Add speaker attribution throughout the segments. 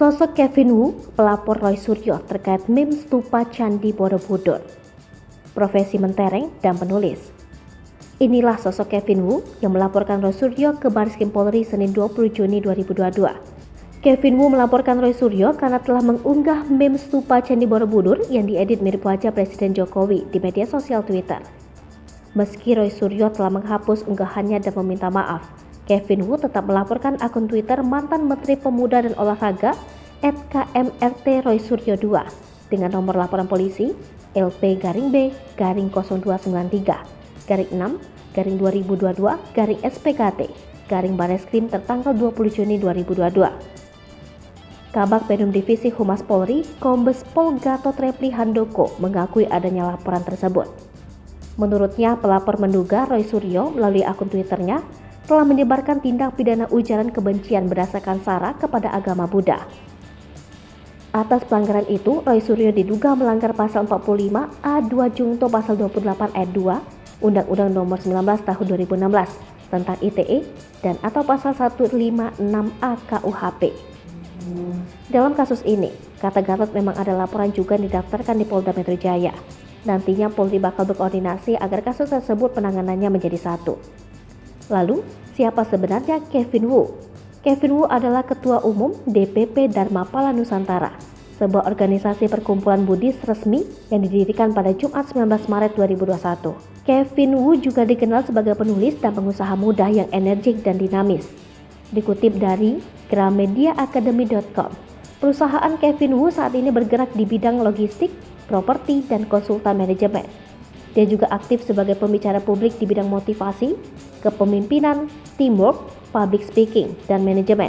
Speaker 1: Sosok Kevin Wu, pelapor Roy Suryo terkait meme stupa Candi Borobudur. Profesi mentereng dan penulis. Inilah sosok Kevin Wu yang melaporkan Roy Suryo ke Bareskrim Polri Senin 20 Juni 2022. Kevin Wu melaporkan Roy Suryo karena telah mengunggah meme stupa Candi Borobudur yang diedit mirip wajah Presiden Jokowi di media sosial Twitter. Meski Roy Suryo telah menghapus unggahannya dan meminta maaf, Kevin Wu tetap melaporkan akun Twitter mantan Menteri Pemuda dan Olahraga @KMRT Roy Suryo 2 dengan nomor laporan polisi LP-B-021-6-6-2022-SPKT-Bareskrim tertanggal 20 Juni 2022. Kabag Penum Divisi Humas Polri, Kombes Pol Gatot Repli Handoko mengakui adanya laporan tersebut. Menurutnya, pelapor menduga Roy Suryo melalui akun Twitternya telah menyebarkan tindak pidana ujaran kebencian berdasarkan sara kepada agama Buddha. Atas pelanggaran itu, Roy Suryo diduga melanggar pasal 45 A2 Jungto pasal 28 ayat 2 Undang-Undang Nomor 19 Tahun 2016 tentang ITE dan atau pasal 156A KUHP. Dalam kasus ini, kata Gatot memang ada laporan juga didaftarkan di Polda Metro Jaya. Nantinya Polri bakal berkoordinasi agar kasus tersebut penanganannya menjadi satu. Lalu, siapa sebenarnya Kevin Wu? Kevin Wu adalah Ketua Umum DPP Dharmapala Nusantara, sebuah organisasi perkumpulan Buddhis resmi yang didirikan pada Jumat 19 Maret 2021. Kevin Wu juga dikenal sebagai penulis dan pengusaha muda yang energik dan dinamis. Dikutip dari gramediaacademy.com, perusahaan Kevin Wu saat ini bergerak di bidang logistik, properti, dan konsultan manajemen. Dia juga aktif sebagai pembicara publik di bidang motivasi, kepemimpinan, teamwork, public speaking, dan manajemen.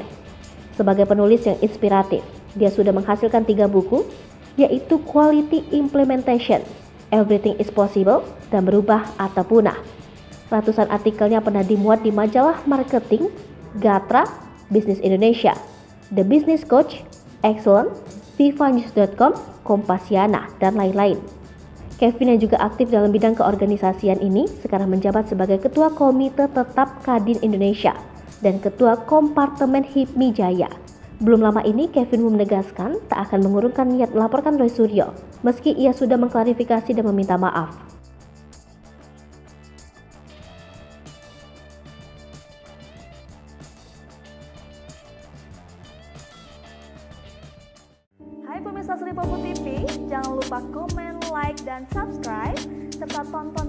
Speaker 1: Sebagai penulis yang inspiratif, dia sudah menghasilkan 3 buku, yaitu Quality Implementation, Everything is Possible, dan Berubah atau Punah. Ratusan artikelnya pernah dimuat di majalah marketing, Gatra, Business Indonesia, The Business Coach, Excellent, vivanews.com, Kompasiana, dan lain-lain. Kevin yang juga aktif dalam bidang keorganisasian ini sekarang menjabat sebagai Ketua Komite Tetap Kadin Indonesia dan Ketua Kompartemen HIPMI Jaya. Belum lama ini Kevin Wu menegaskan tak akan mengurungkan niat melaporkan Roy Suryo meski ia sudah mengklarifikasi dan meminta maaf.
Speaker 2: Hai pemirsa Sri Popo TV, jangan lupa komen, like, dan subscribe, serta tonton